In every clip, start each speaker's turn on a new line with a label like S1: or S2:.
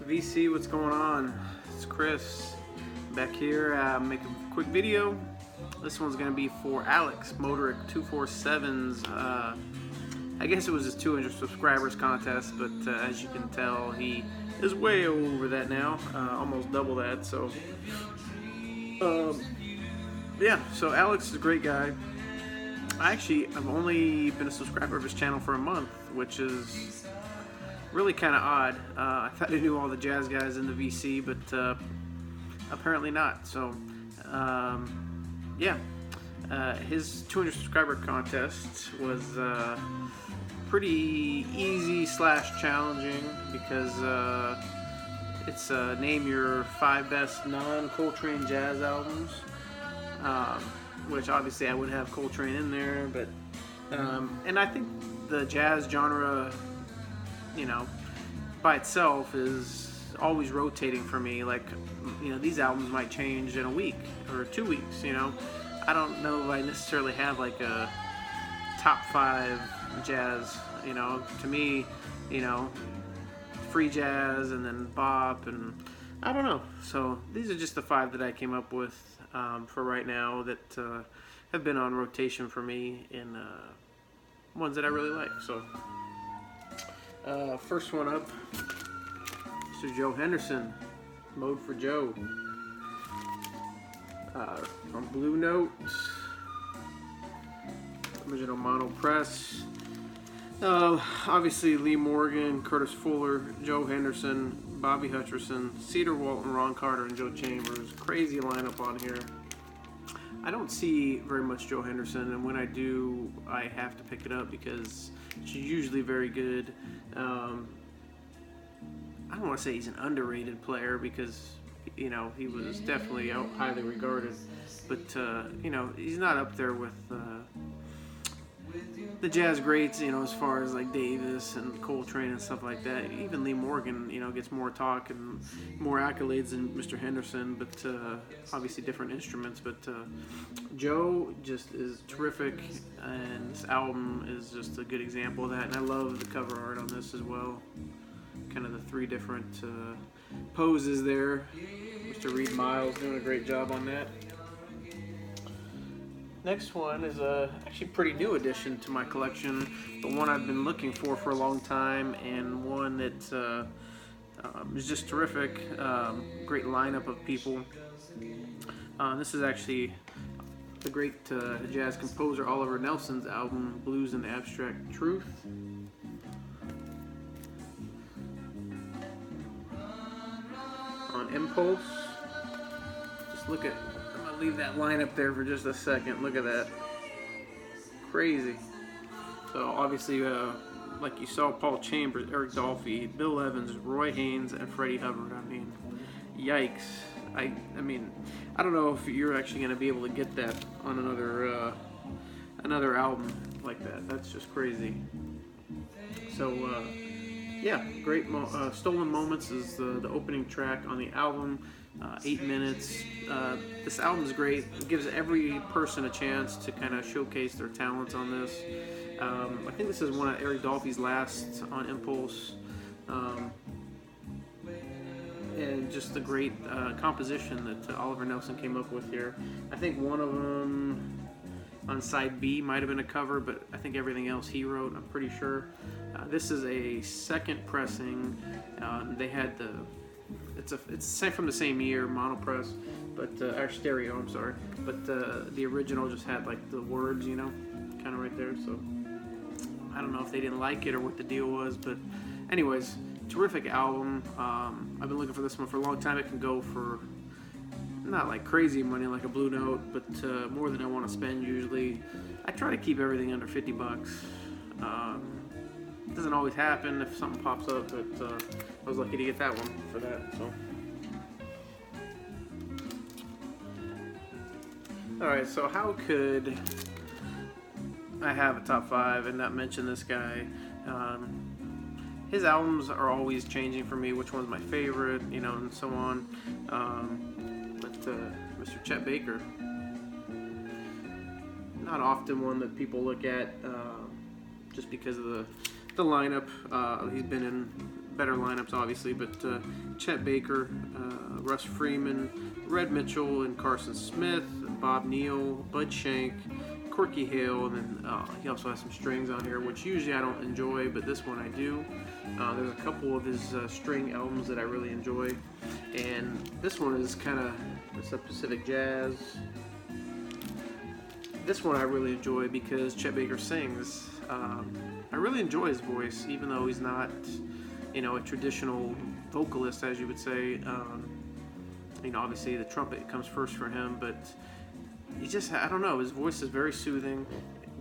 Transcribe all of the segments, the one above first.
S1: VC, what's going on? It's Chris back here. Make a quick video. This one's gonna be for Alex Motorik247's. I guess it was his 200 subscribers contest, but as you can tell, he is way over that now, almost double that. So, yeah. So Alex is a great guy. I've only been a subscriber of his channel for a month, which is really kind of odd. I thought I knew all the jazz guys in the VC, but apparently not. So, yeah, his 200 subscriber contest was pretty easy / challenging because it's name your 5 best non-Coltrane jazz albums, which obviously I would have Coltrane in there, but and I think the jazz genre, you know, by itself is always rotating for me. Like, you know, these albums might change in a week or 2 weeks, you know. I don't know if I necessarily have like a top 5 jazz, you know. To me, you know, free jazz and then bop, and I don't know. So these are just the 5 that I came up with for right now that have been on rotation for me, and ones that I really like. So first one up, Mr. Joe Henderson, Mode for Joe, from Blue Note, original mono press. Obviously Lee Morgan, Curtis Fuller, Joe Henderson, Bobby Hutcherson, Cedar Walton, Ron Carter, and Joe Chambers. Crazy lineup on here. I don't see very much Joe Henderson, and when I do, I have to pick it up because she's usually very good. I don't want to say he's an underrated player because, you know, he was definitely highly regarded, but you know, he's not up there with the jazz greats, you know, as far as like Davis and Coltrane and stuff like that. Even Lee Morgan, you know, gets more talk and more accolades than Mr. Henderson, but obviously different instruments. But Joe just is terrific, and this album is just a good example of that. And I love the cover art on this as well. Kind of the 3 different poses there. Mr. Reed Miles doing a great job on that. Next one is actually a pretty new addition to my collection, the one I've been looking for a long time, and one that is just terrific. Great lineup of people. This is actually the great jazz composer Oliver Nelson's album, Blues and Abstract Truth. On Impulse. Just look at, I'm gonna leave that line up there for just a second. Look at that. Crazy. So obviously, like you saw, Paul Chambers, Eric Dolphy, Bill Evans, Roy Haynes, and Freddie Hubbard. I mean, yikes. I mean, I don't know if you're actually gonna be able to get that on another album like that. That's just crazy. So yeah, great. Stolen Moments is the opening track on the album. 8 minutes. This album is great. It gives every person a chance to kind of showcase their talents on this. I think this is one of Eric Dolphy's last on Impulse. And just the great composition that Oliver Nelson came up with here. I think one of them on side B might have been a cover, but I think everything else he wrote, I'm pretty sure. This is a second pressing. They had it's from the same year, mono press, but or stereo, I'm sorry. But the original just had like the words, you know, kind of right there. So I don't know if they didn't like it or what the deal was, but anyways, terrific album. I've been looking for this one for a long time. It can go for not like crazy money like a Blue Note, but more than I want to spend usually. I try to keep everything under $50. It doesn't always happen if something pops up, but I was lucky to get that one for that. So, all right. So how could I have a top 5 and not mention this guy? His albums are always changing for me, which one's my favorite, you know, and so on. But Mr. Chet Baker, not often one that people look at just because of the lineup. He's been in better lineups, obviously, but Chet Baker, Russ Freeman, Red Mitchell, and Carson Smith, Bob Neal, Bud Shank, Corky Hale, and then he also has some strings on here, which usually I don't enjoy, but this one I do. There's a couple of his string albums that I really enjoy, and this one is kind of, it's a Pacific Jazz. This one I really enjoy because Chet Baker sings. I really enjoy his voice, even though he's not, you know, a traditional vocalist, as you would say. You know, obviously the trumpet comes first for him, but he just, I don't know, his voice is very soothing,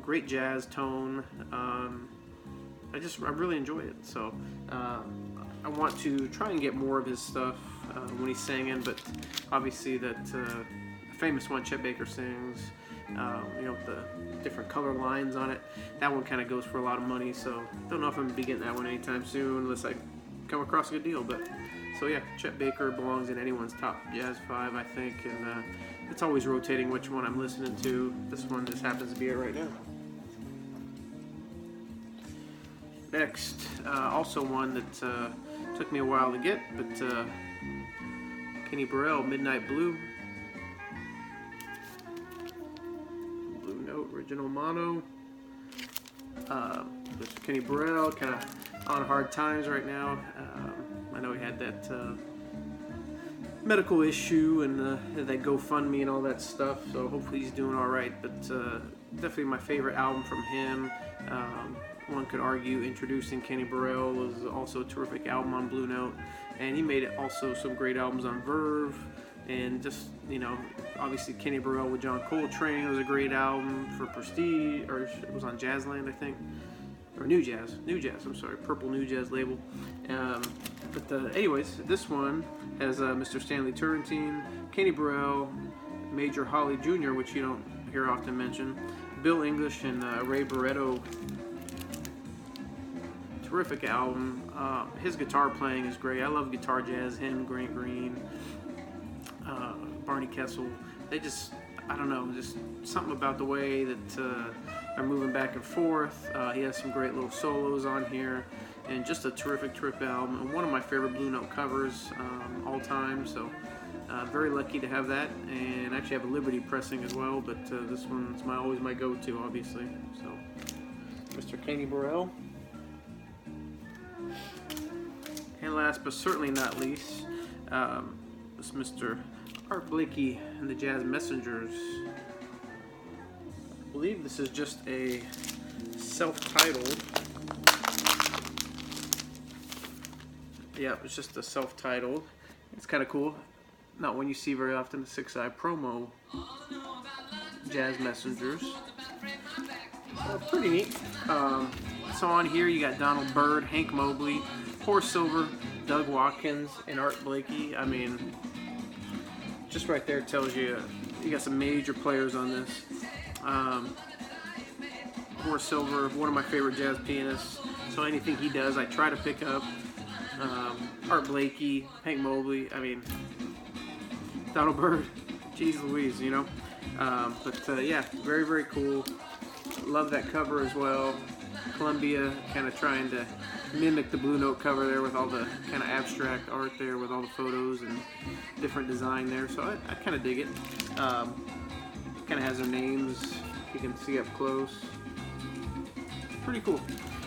S1: great jazz tone. I really enjoy it. So I want to try and get more of his stuff when he's singing, but obviously that famous one Chet Baker sings, you know, with the different color lines on it, that one kind of goes for a lot of money, so don't know if I'm going to be getting that one anytime soon unless I come across a good deal. But so yeah, Chet Baker belongs in anyone's top Jazz 5, I think, and it's always rotating which one I'm listening to. This one just happens to be it right now. Next, also one that took me a while to get, but Kenny Burrell, Midnight Blue. Blue Note, original mono. Mr. Kenny Burrell, kind of on hard times right now. I know he had that medical issue and that GoFundMe and all that stuff, so hopefully he's doing all right. But definitely my favorite album from him. One could argue Introducing Kenny Burrell was also a terrific album on Blue Note, and he made also some great albums on Verve, and just, you know, obviously Kenny Burrell with John Coltrane was a great album for Prestige, or it was on Jazzland, I think, or New Jazz, I'm sorry, Purple New Jazz label. But anyways, this one has Mr. Stanley Turrentine, Kenny Burrell, Major Holly Jr., which you don't hear often mentioned, Bill English, and Ray Barretto. Terrific album. His guitar playing is great. I love guitar jazz. Him, Grant Green, Barney Kessel. They just, I don't know, just something about the way that they're moving back and forth. He has some great little solos on here, and just a terrific album. And one of my favorite Blue Note covers all time. So very lucky to have that, and actually have a Liberty pressing as well. But this one's always my go-to, obviously. So, Mr. Kenny Burrell. And last but certainly not least, is Mr. Art Blakey and the Jazz Messengers. I believe this is just a self-titled. Yeah, it's just a self-titled. It's kind of cool. Not one you see very often, the 6i promo Jazz Messengers. Pretty neat. So on here you got Donald Byrd, Hank Mobley, Horace Silver, Doug Watkins, and Art Blakey. I mean, just right there tells you you got some major players on this. Horace Silver, one of my favorite jazz pianists, so anything he does I try to pick up. Art Blakey, Hank Mobley, I mean, Donald Byrd, geez Louise, you know. Yeah, very, very cool. Love that cover as well. Columbia kind of trying to mimic the Blue Note cover there with all the kind of abstract art there with all the photos and different design there. So I kind of dig it. Kind of has their names, you can see up close. Pretty cool.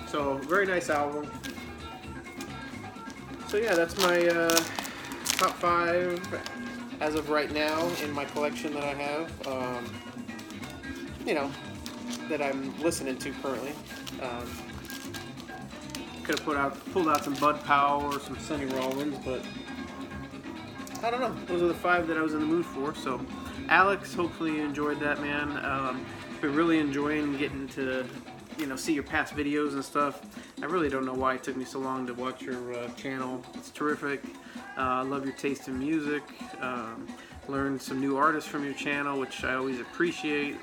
S1: So very nice album. So yeah, that's my top 5 as of right now in my collection that I have. You know, that I'm listening to currently. Could have pulled out some Bud Powell or some Sonny Rollins, but I don't know. Those are the 5 that I was in the mood for. So, Alex, hopefully you enjoyed that, man. Been really enjoying getting to, you know, see your past videos and stuff. I really don't know why it took me so long to watch your channel. It's terrific. I love your taste in music. Learned some new artists from your channel, which I always appreciate.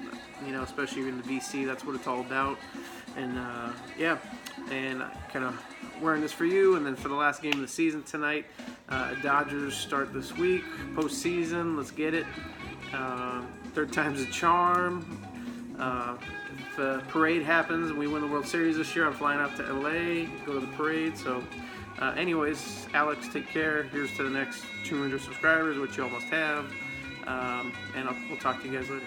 S1: You know, especially in the VC, that's what it's all about. And yeah, and kind of wearing this for you. And then for the last game of the season tonight, Dodgers start this week, postseason. Let's get it. Third time's a charm. If the parade happens and we win the World Series this year, I'm flying out to LA, go to the parade. So Anyways, Alex, take care. Here's to the next 200 subscribers, which you almost have. And we'll talk to you guys later.